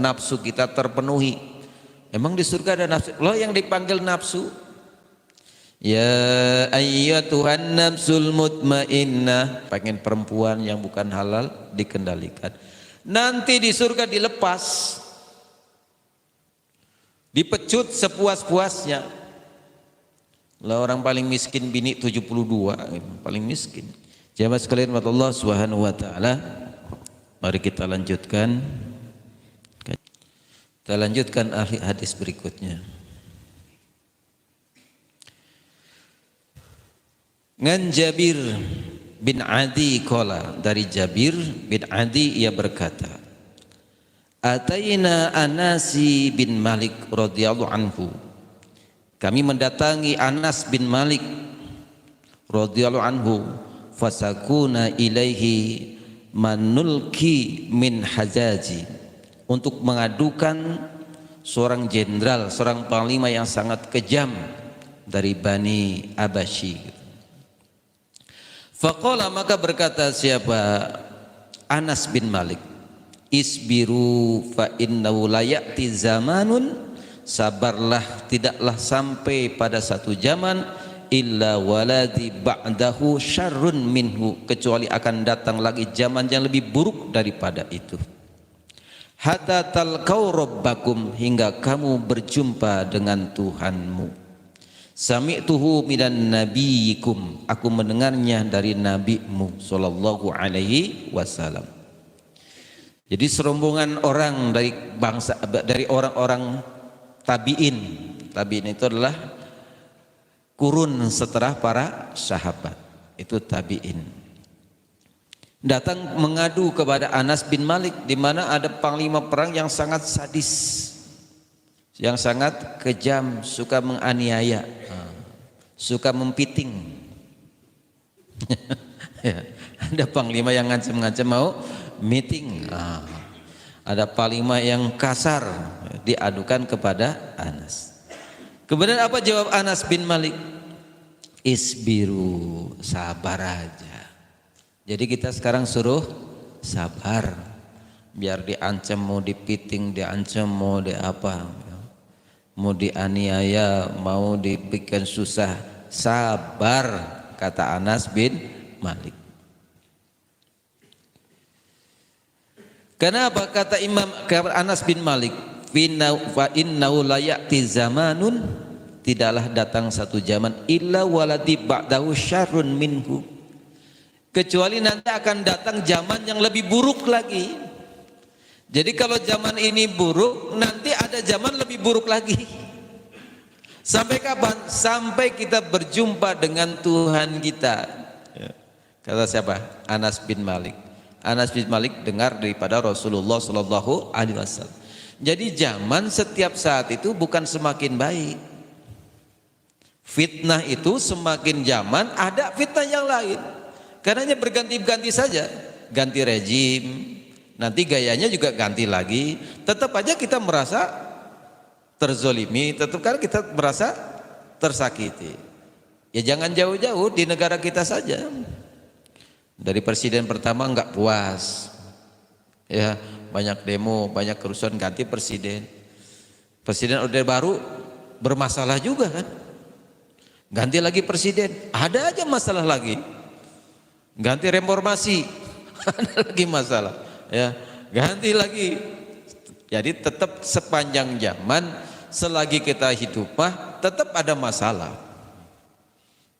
nafsu kita terpenuhi. Emang di surga ada nafsu? Loh yang dipanggil nafsu. Ya ayyatuhan nafsul mutmainnah. Pengen perempuan yang bukan halal dikendalikan. Nanti di surga dilepas, dipecut sepuas-puasnya. Lah orang paling miskin bini 72, paling miskin. Jamaah sekalian Allah Subhanahu wa taala, mari kita lanjutkan. Kita lanjutkan hadis berikutnya. Ngan Jabir bin Adi qala, dari Jabir bin Adi ia berkata, Ataina Anasi bin Malik radhiyallahu anhu. Kami mendatangi Anas bin Malik radhiyallahu anhu, fasakuna ilaihi manulki min hajaji, untuk mengadukan seorang jenderal, seorang panglima yang sangat kejam dari Bani Abasyi. Faqala, maka berkata siapa? Anas bin Malik, isbiru fa innahu la ya'ti zamanun, sabarlah tidaklah sampai pada satu zaman, illa waladi ba'dahu syarrun minhu, kecuali akan datang lagi zaman yang lebih buruk daripada itu. Hatta talqau rabbakum, hingga kamu berjumpa dengan Tuhanmu. Sami'tuhu minan nabiyikum, aku mendengarnya dari nabimu sallallahu alaihi wasallam. Jadi serombongan orang dari bangsa, dari orang-orang tabi'in. Tabi'in itu adalah kurun setelah para sahabat, itu tabi'in. Datang mengadu kepada Anas bin Malik, di mana ada panglima perang yang sangat sadis, yang sangat kejam, suka menganiaya, suka mempiting. Ya, ada panglima yang ngancam-ngancam mau meeting. Ada panglima yang kasar, diadukan kepada Anas. Kemudian apa jawab Anas bin Malik? Isbiru, sabar aja. Jadi kita sekarang suruh sabar, biar diancam mau dipiting, diancam mau di apa, mau dianiaya, mau dibikin susah, sabar, kata Anas bin Malik. Kenapa kata Anas bin Malik? Fa innahu la ya'ti zamanun, tidaklah datang satu zaman, illa waladi ba'dahu syarrun minhu, kecuali nanti akan datang zaman yang lebih buruk lagi. Jadi kalau zaman ini buruk, nanti ada zaman lebih buruk lagi. Sampai kapan? Sampai kita berjumpa dengan Tuhan kita. Kata siapa? Anas bin Malik. Anas bin Malik dengar daripada Rasulullah sallallahu alaihi wasallam. Jadi zaman setiap saat itu bukan semakin baik. Fitnah itu semakin zaman ada fitnah yang lain. Karenanya berganti-ganti saja, ganti rejim, nanti gayanya juga ganti lagi. Tetap aja kita merasa terzolimi, tetap kan kita merasa tersakiti. Ya jangan jauh-jauh, di negara kita saja. Dari presiden pertama nggak puas, ya banyak demo, banyak kerusuhan, ganti presiden. Presiden orde baru bermasalah juga kan, ganti lagi presiden, ada aja masalah lagi. Ganti reformasi, ada lagi masalah, ya ganti lagi. Jadi tetap sepanjang zaman, selagi kita hidup tetap ada masalah,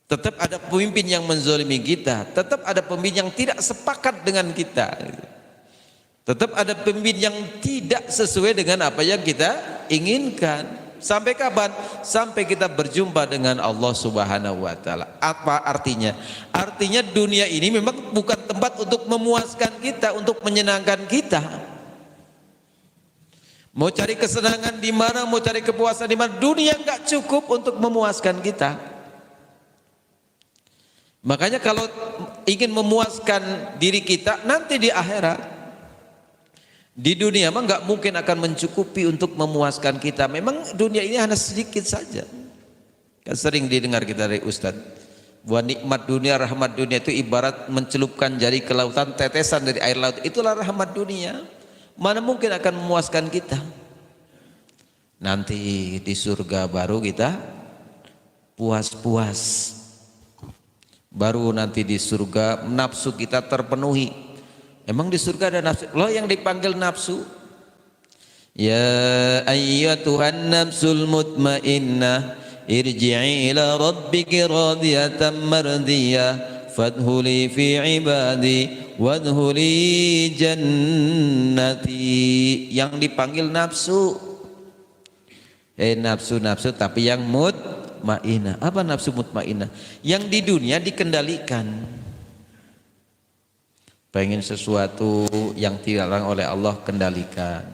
tetap ada pemimpin yang menzolimi kita, tetap ada pemimpin yang tidak sepakat dengan kita, tetap ada pemimpin yang tidak sesuai dengan apa yang kita inginkan. Sampai kapan? Sampai kita berjumpa dengan Allah Subhanahu wa taala. Apa artinya? Artinya dunia ini memang bukan tempat untuk memuaskan kita, untuk menyenangkan kita. Mau cari kesenangan di mana, mau cari kepuasan di mana, dunia enggak cukup untuk memuaskan kita. Makanya kalau ingin memuaskan diri kita nanti di akhirat, di dunia mah nggak mungkin akan mencukupi untuk memuaskan kita. Memang dunia ini hanya sedikit saja. Kan sering didengar kita dari Ustadz, bahwa nikmat dunia, rahmat dunia itu ibarat mencelupkan jari ke lautan, tetesan dari air laut, itulah rahmat dunia. Mana mungkin akan memuaskan kita? Nanti di surga baru kita puas-puas. Baru nanti di surga nafsu kita terpenuhi. Emang di surga ada nafsu? Loh yang dipanggil nafsu. Ya ayyatuhan nafsul mutmainnah irji'i ila rabbiki radiyatan mardiyah fadkhuli fi ibadi wadkhuli jannati. Yang dipanggil nafsu. Nafsu-nafsu tapi yang mutmainnah. Apa nafsu mutmainnah? Yang di dunia dikendalikan. Pengen sesuatu yang dilarang oleh Allah, kendalikan.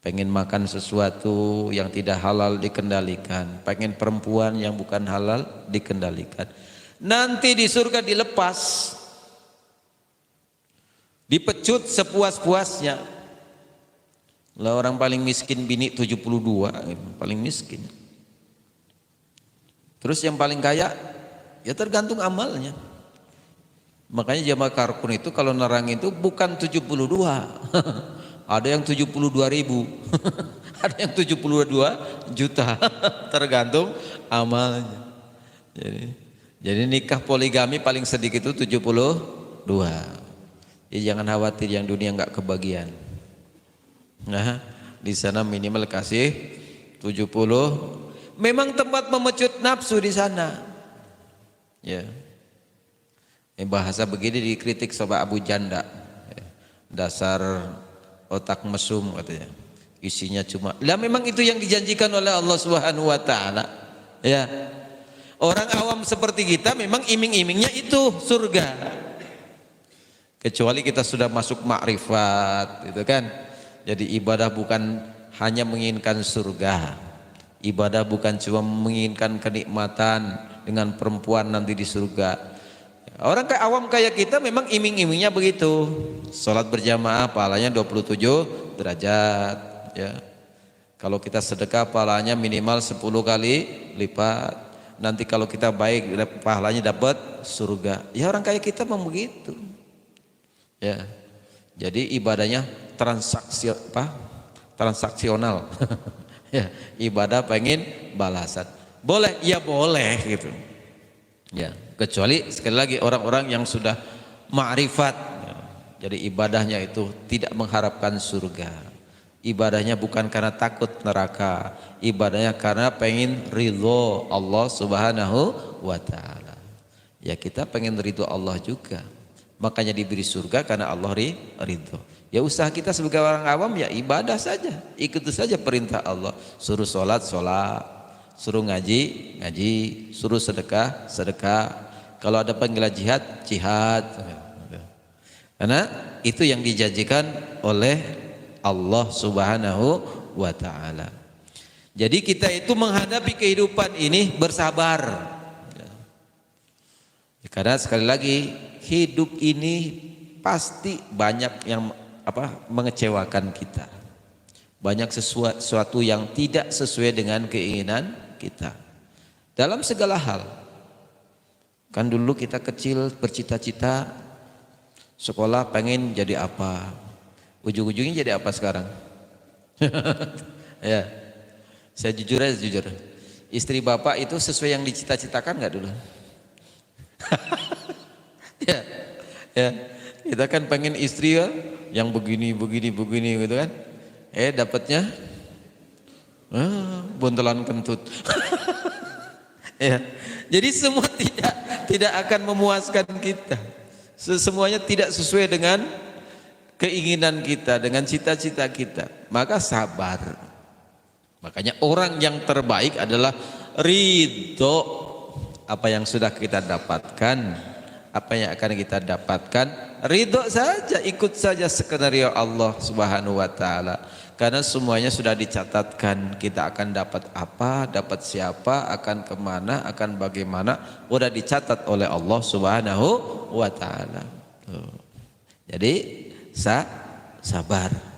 Pengen makan sesuatu yang tidak halal, dikendalikan. Pengen perempuan yang bukan halal, dikendalikan. Nanti di surga dilepas, dipecut sepuas-puasnya. Lah orang paling miskin bini 72, paling miskin. Terus yang paling kaya, ya tergantung amalnya. Makanya jamaah Karkun itu kalau nerang itu bukan 72. Ada yang 72.000. Ada yang 72 juta. Tergantung amalnya. Jadi nikah poligami paling sedikit itu 72. Ya jangan khawatir yang dunia enggak kebagian. Nah, di sana minimal kasih 70. Memang tempat memecut nafsu di sana. Ya. Bahasa begini dikritik sama Abu Janda. Dasar otak mesum katanya. Isinya cuma. Lah memang itu yang dijanjikan oleh Allah Subhanahu wa taala. Ya. Orang awam seperti kita memang iming-imingnya itu surga. Kecuali kita sudah masuk makrifat, gitu kan. Jadi ibadah bukan hanya menginginkan surga. Ibadah bukan cuma menginginkan kenikmatan dengan perempuan nanti di surga. Orang kayak awam kayak kita memang iming-imingnya begitu. Salat berjamaah pahalanya 27 derajat ya. Kalau kita sedekah pahalanya minimal 10 kali lipat. Nanti kalau kita baik pahalanya dapat surga. Ya orang kayak kita memang begitu. Ya. Jadi ibadahnya transaksional. Ya, ibadah pengen balasan. Boleh? Ya boleh gitu. Ya, kecuali sekali lagi orang-orang yang sudah ma'rifat. Ya, jadi ibadahnya itu tidak mengharapkan surga. Ibadahnya bukan karena takut neraka. Ibadahnya karena pengen ridho Allah Subhanahu wa taala. Ya kita pengen ridho Allah juga. Makanya diberi surga karena Allah ridho. Ya usaha kita sebagai orang awam ya ibadah saja. Ikuti saja perintah Allah. Suruh sholat, sholat. Suruh ngaji, ngaji, suruh sedekah, sedekah. Kalau ada panggilan jihad, jihad. Karena itu yang dijanjikan oleh Allah Subhanahu wa taala. Jadi kita itu menghadapi kehidupan ini bersabar. Karena sekali lagi hidup ini pasti banyak yang mengecewakan kita. Banyak sesuatu yang tidak sesuai dengan keinginan kita dalam segala hal. Kan dulu kita kecil bercita-cita sekolah pengen jadi apa, ujung-ujungnya jadi apa sekarang? Ya, saya jujur aja jujur. Istri bapak itu sesuai yang dicita-citakan nggak dulu? Ya, ya. Kita kan pengen istri ya, yang begini gitu kan? Dapatnya buntelan kentut. Ya. Jadi semua tidak akan memuaskan kita. Semuanya tidak sesuai dengan keinginan kita, dengan cita-cita kita. Maka sabar. Makanya orang yang terbaik adalah ridho apa yang sudah kita dapatkan, apa yang akan kita dapatkan, ridho saja, ikut saja skenario Allah Subhanahu wa taala. Karena semuanya sudah dicatatkan, kita akan dapat apa, dapat siapa, akan kemana, akan bagaimana, sudah dicatat oleh Allah Subhanahu wa taala. Jadi sabar.